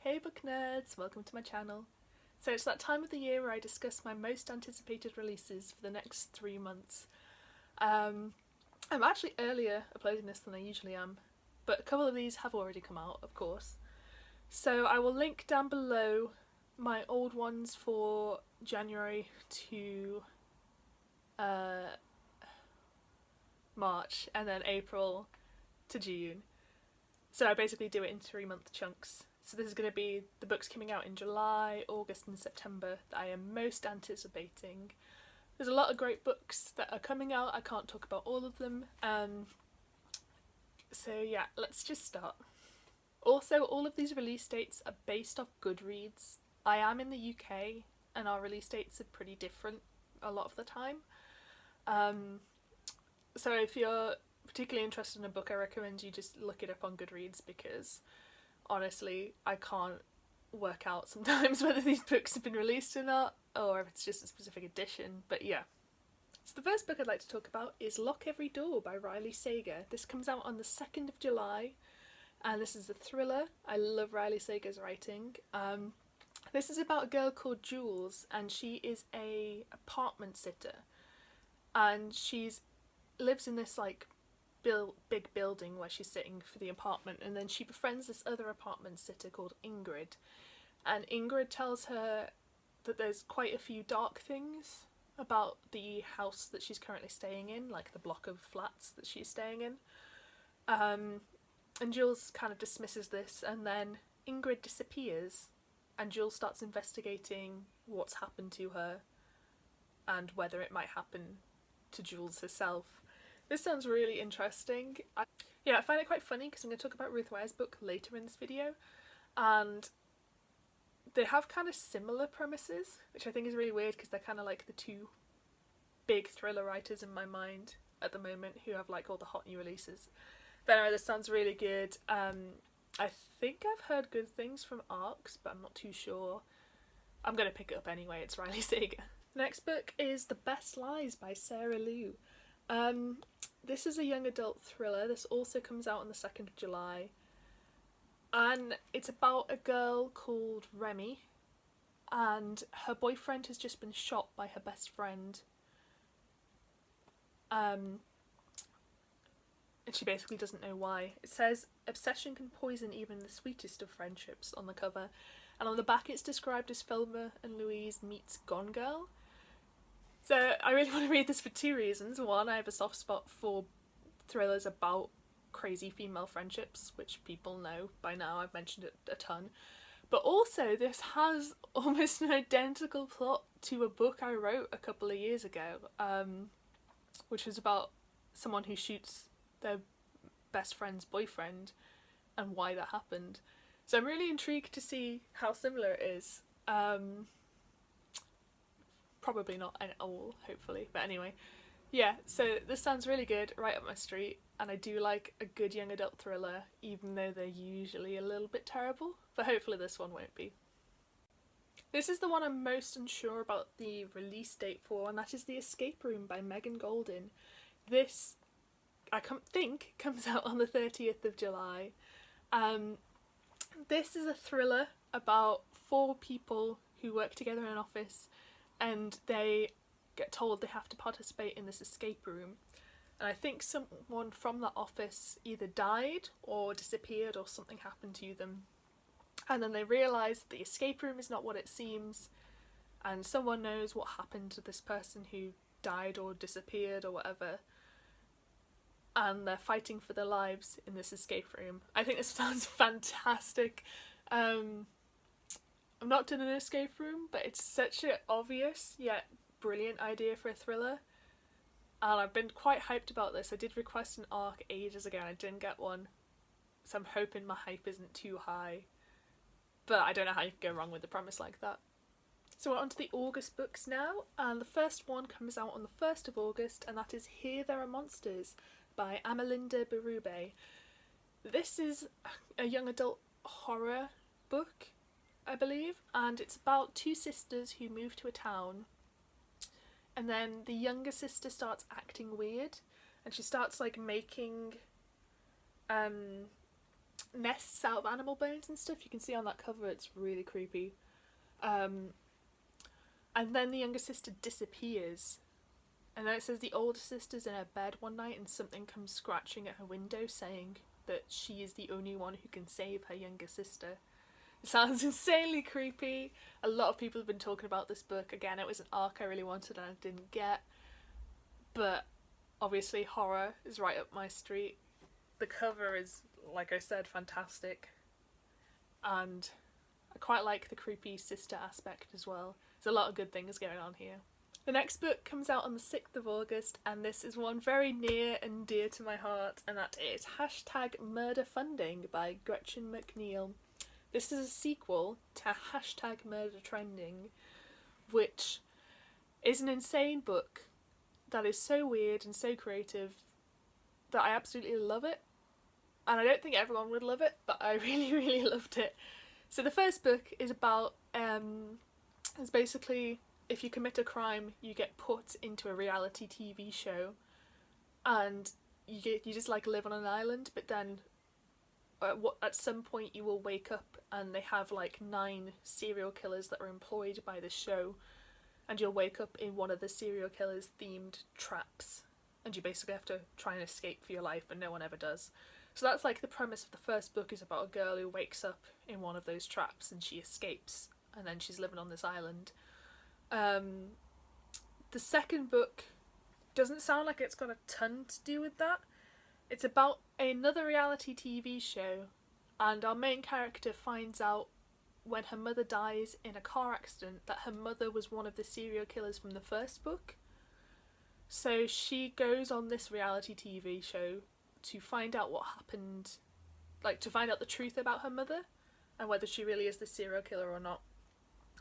Hey book nerds, welcome to my channel. So it's that time of the year where I discuss my most anticipated releases for the next 3 months. I'm actually earlier uploading this than I usually am, but a couple of these have already come out, of course. So I will link down below my old ones for January to March, and then April to June. So I basically do it in 3-month chunks. So this is going to be the books coming out in July, August and September that I am most anticipating. There's a lot of great books that are coming out, I can't talk about all of them. So yeah, let's just start. Also, all of these release dates are based off Goodreads. I am in the UK and our release dates are pretty different a lot of the time. So if you're particularly interested in a book, I recommend you just look it up on Goodreads, because honestly I can't work out sometimes whether these books have been released or not, or if it's just a specific edition. But yeah. So the first book I'd like to talk about is Lock Every Door by Riley Sager. This comes out on the 2nd of July and this is a thriller. I love Riley Sager's writing. This is about a girl called Jules, and she is a apartment sitter, and she's lives in this like big building where she's sitting for the apartment, and then she befriends this other apartment sitter called Ingrid, and Ingrid tells her that there's quite a few dark things about the house that she's currently staying in, like the block of flats that she's staying in. And Jules kind of dismisses this, and then Ingrid disappears and Jules starts investigating what's happened to her and whether it might happen to Jules herself. This sounds really interesting. I find it quite funny because I'm going to talk about Ruth Ware's book later in this video, and they have kind of similar premises, which I think is really weird because they're kind of like the two big thriller writers in my mind at the moment who have like all the hot new releases. But anyway, this sounds really good. I think I've heard good things from ARCs, but I'm not too sure. I'm going to pick it up anyway, it's Riley Sager. Next book is The Best Lies by Sarah Liu. This is a young adult thriller. This also comes out on the 2nd of July. And it's about a girl called Remy, and her boyfriend has just been shot by her best friend. And she basically doesn't know why. It says, "Obsession can poison even the sweetest of friendships" on the cover. And on the back it's described as Thelma and Louise meets Gone Girl. So I really want to read this for 2 reasons. One, I have a soft spot for thrillers about crazy female friendships, which people know by now, I've mentioned it a ton. But also this has almost an identical plot to a book I wrote a couple of years ago, which was about someone who shoots their best friend's boyfriend and why that happened. So I'm really intrigued to see how similar it is. Probably not at all, hopefully, but anyway. Yeah, so this sounds really good, right up my street, and I do like a good young adult thriller, even though they're usually a little bit terrible, but hopefully this one won't be. This is the one I'm most unsure about the release date for, and that is The Escape Room by Megan Goldin. This, I think, comes out on the 30th of July. This is a thriller about 4 people who work together in an office, and they get told they have to participate in this escape room. And I think someone from that office either died or disappeared or something happened to them. And then they realise that the escape room is not what it seems, and someone knows what happened to this person who died or disappeared or whatever. And they're fighting for their lives in this escape room. I think this sounds fantastic. I've not done an escape room, but it's such an obvious yet brilliant idea for a thriller. And I've been quite hyped about this. I did request an ARC ages ago and I didn't get one. So I'm hoping my hype isn't too high. But I don't know how you can go wrong with a premise like that. So we're on to the August books now. And the first one comes out on the 1st of August, and that is Here There Are Monsters by Amelinda Bérubé. This is a young adult horror book, I believe, and it's about 2 sisters who move to a town, and then the younger sister starts acting weird, and she starts like making nests out of animal bones and stuff. You can see on that cover it's really creepy. And then the younger sister disappears. And then it says the older sister's in her bed one night and something comes scratching at her window saying that she is the only one who can save her younger sister. It sounds insanely creepy. A lot of people have been talking about this book. Again, it was an arc I really wanted and I didn't get. But obviously horror is right up my street. The cover is, like I said, fantastic. And I quite like the creepy sister aspect as well. There's a lot of good things going on here. The next book comes out on the 6th of August, and this is one very near and dear to my heart, and that is #MurderFunding by Gretchen McNeil. This is a sequel to #MurderTrending, which is an insane book that is so weird and so creative that I absolutely love it. And I don't think everyone would love it, but I really, really loved it. So the first book is about, it's basically, if you commit a crime, you get put into a reality TV show, and you just like live on an island. But then, at some point, you will wake up, and they have like 9 serial killers that are employed by the show, and you'll wake up in one of the serial killers' themed traps, and you basically have to try and escape for your life, and no one ever does. So that's like the premise of the first book, is about a girl who wakes up in one of those traps and she escapes, and then she's living on this island. The second book doesn't sound like it's got a ton to do with that. It's about another reality TV show, and our main character finds out when her mother dies in a car accident that her mother was one of the serial killers from the first book. So she goes on this reality TV show to find out what happened, like to find out the truth about her mother and whether she really is the serial killer or not.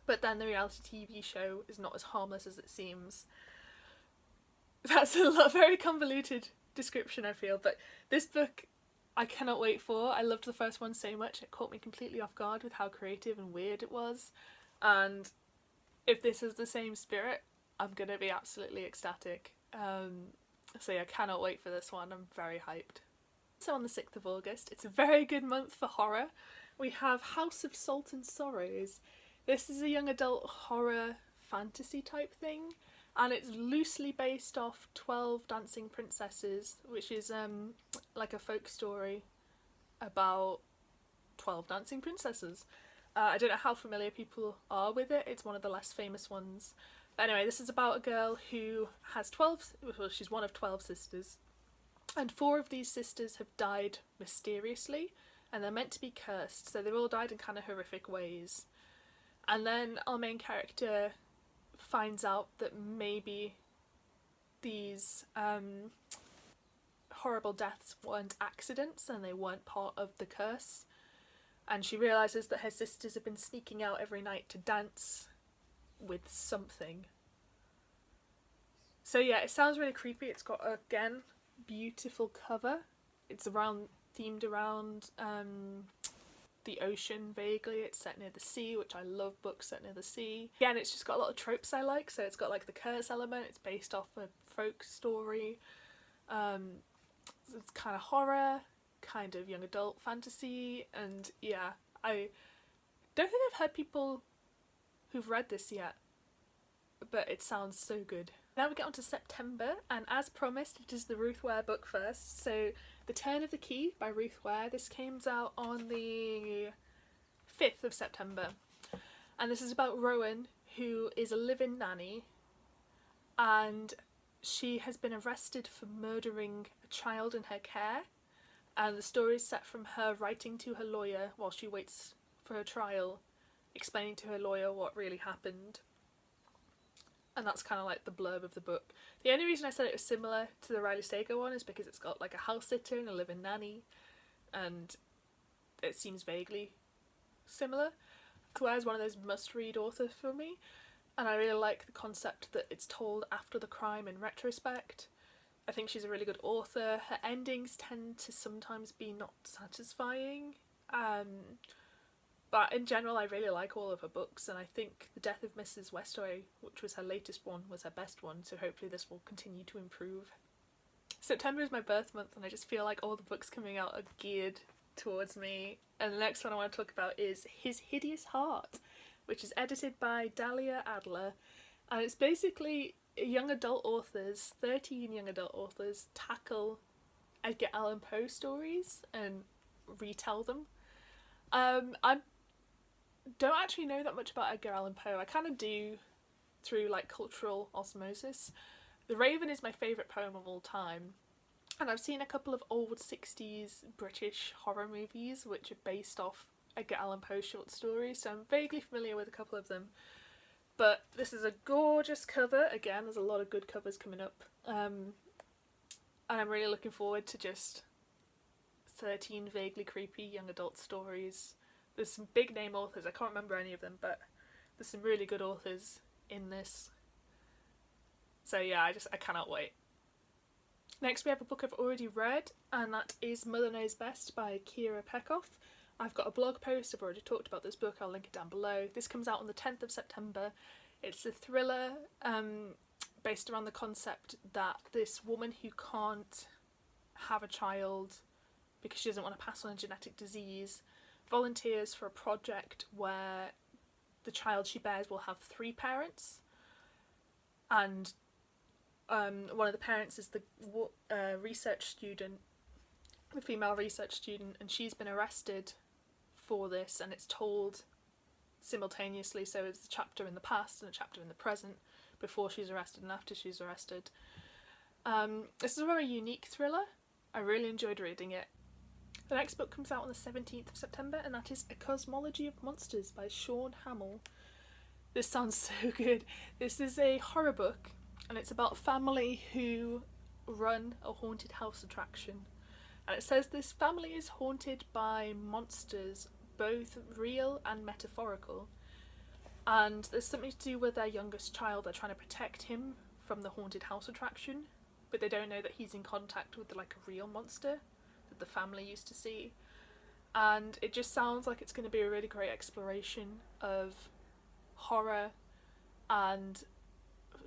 But then the reality TV show is not as harmless as it seems. That's a very convoluted description, I feel, but this book I cannot wait for. I loved the first one so much, it caught me completely off guard with how creative and weird it was, and if this is the same spirit, I'm gonna be absolutely ecstatic. So yeah, I cannot wait for this one, I'm very hyped. So on the 6th of August, it's a very good month for horror. We have House of Salt and Sorrows. This is a young adult horror fantasy type thing, and it's loosely based off 12 Dancing Princesses, which is like a folk story about 12 dancing princesses. I don't know how familiar people are with it, it's one of the less famous ones. But anyway, this is about a girl who has she's one of 12 sisters, and 4 of these sisters have died mysteriously, and they're meant to be cursed, so they've all died in kind of horrific ways. And then our main character finds out that maybe these horrible deaths weren't accidents and they weren't part of the curse. And she realises that her sisters have been sneaking out every night to dance with something. So yeah, it sounds really creepy. It's got, again, beautiful cover. It's themed around the ocean vaguely. It's set near the sea, which I love books set near the sea. Again, it's just got a lot of tropes I like, so it's got like the curse element, it's based off a folk story, it's kind of horror, kind of young adult fantasy, and yeah, I don't think I've heard people who've read this yet, but it sounds so good. Now we get on to September, and as promised, it is the Ruth Ware book first. So The Turn of the Key by Ruth Ware. This came out on the 5th of September. And this is about Rowan, who is a live-in nanny, and she has been arrested for murdering a child in her care. And the story is set from her writing to her lawyer while she waits for her trial, explaining to her lawyer what really happened. And that's kind of like the blurb of the book. The only reason I said it was similar to the Riley Sager one is because it's got like a house sitter and a live-in nanny, and it seems vaguely similar. Claire's one of those must-read authors for me, and I really like the concept that it's told after the crime in retrospect. I think she's a really good author. Her endings tend to sometimes be not satisfying, but in general I really like all of her books, and I think The Death of Mrs. Westaway, which was her latest one, was her best one, so hopefully this will continue to improve. September is my birth month, and I just feel like all the books coming out are geared towards me. And the next one I want to talk about is His Hideous Heart, which is edited by Dahlia Adler. And it's basically young adult authors, 13 young adult authors, tackle Edgar Allan Poe stories and retell them. I don't actually know that much about Edgar Allan Poe. I kind of do through like cultural osmosis. The Raven is my favourite poem of all time, and I've seen a couple of old 60s British horror movies which are based off Edgar Allan Poe short stories, so I'm vaguely familiar with a couple of them. But this is a gorgeous cover. Again, there's a lot of good covers coming up. And I'm really looking forward to just 13 vaguely creepy young adult stories. There's some big name authors, I can't remember any of them, but there's some really good authors in this. So yeah, I cannot wait. Next we have a book I've already read, and that is Mother Knows Best by Kira Peikoff. I've got a blog post, I've already talked about this book, I'll link it down below. This comes out on the 10th of September. It's a thriller based around the concept that this woman who can't have a child because she doesn't want to pass on a genetic disease volunteers for a project where the child she bears will have 3 parents, and one of the parents is the research student, the female research student, and she's been arrested for this, and it's told simultaneously, so it's a chapter in the past and a chapter in the present, before she's arrested and after she's arrested. This is a very unique thriller. I really enjoyed reading it. The next book comes out on the 17th of September, and that is A Cosmology of Monsters by Shaun, Hamill. This sounds so good. This is a horror book, and it's about a family who run a haunted house attraction. And it says this family is haunted by monsters, both real and metaphorical. And there's something to do with their youngest child. They're trying to protect him from the haunted house attraction, but they don't know that he's in contact with like a real monster that the family used to see. And it just sounds like it's going to be a really great exploration of horror and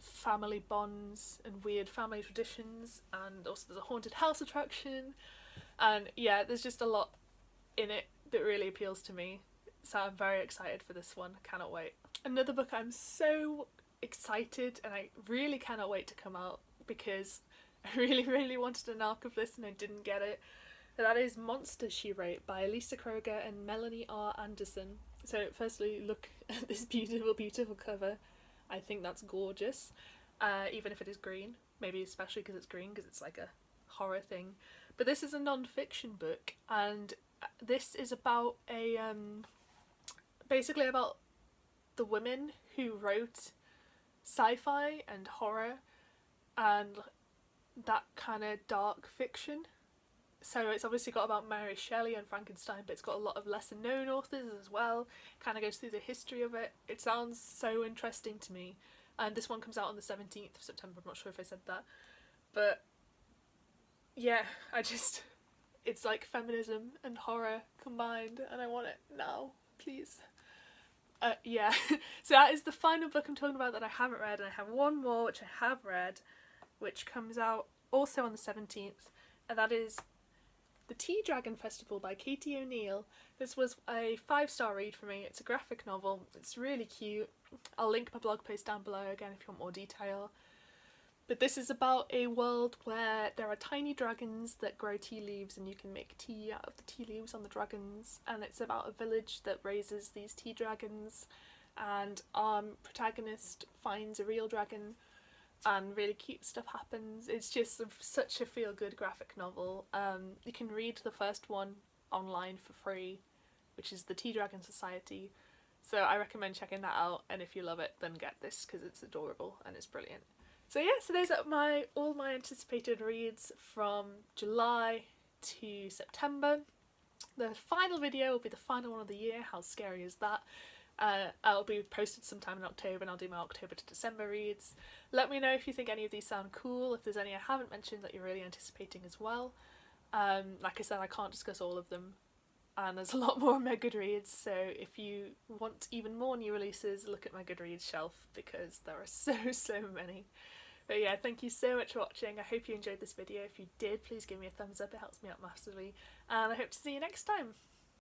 family bonds and weird family traditions, and also there's a haunted house attraction, and yeah, there's just a lot in it that really appeals to me, so I'm very excited for this one. I cannot wait. Another book I'm so excited, and I really cannot wait to come out because I really wanted an arc of this and I didn't get it. That is Monsters, She Wrote by Lisa Kroger and Melanie R. Anderson. So firstly, look at this beautiful cover. I think that's gorgeous, even if it is green, maybe especially because it's green, because it's like a horror thing. But this is a non-fiction book, and this is about basically about the women who wrote sci-fi and horror and that kind of dark fiction. So it's obviously got about Mary Shelley and Frankenstein, but it's got a lot of lesser known authors as well. Kind of goes through the history of it. It sounds so interesting to me. And this one comes out on the 17th of September. I'm not sure if I said that. But yeah, it's like feminism and horror combined, and I want it now, please. Yeah, so that is the final book I'm talking about that I haven't read, and I have one more which I have read, which comes out also on the 17th, and that is The Tea Dragon Festival by Katie O'Neill. This was a 5-star read for me. It's a graphic novel. It's really cute. I'll link my blog post down below again if you want more detail. But this is about a world where there are tiny dragons that grow tea leaves, and you can make tea out of the tea leaves on the dragons. And it's about a village that raises these tea dragons, and our protagonist finds a real dragon, and really cute stuff happens. It's just such a feel-good graphic novel. You can read the first one online for free, which is The Tea Dragon Society. So I recommend checking that out, and if you love it, then get this because it's adorable and it's brilliant. So yeah, so those are all my anticipated reads from July to September. The final video will be the final one of the year. How scary is that? I'll be posted sometime in October, and I'll do my October to December reads. Let me know if you think any of these sound cool, if there's any I haven't mentioned that you're really anticipating as well. Like I said, I can't discuss all of them, and there's a lot more on my Goodreads, so if you want even more new releases, look at my Goodreads shelf, because there are so many. But yeah, thank you so much for watching. I hope you enjoyed this video. If you did, please give me a thumbs up, it helps me out massively. And I hope to see you next time.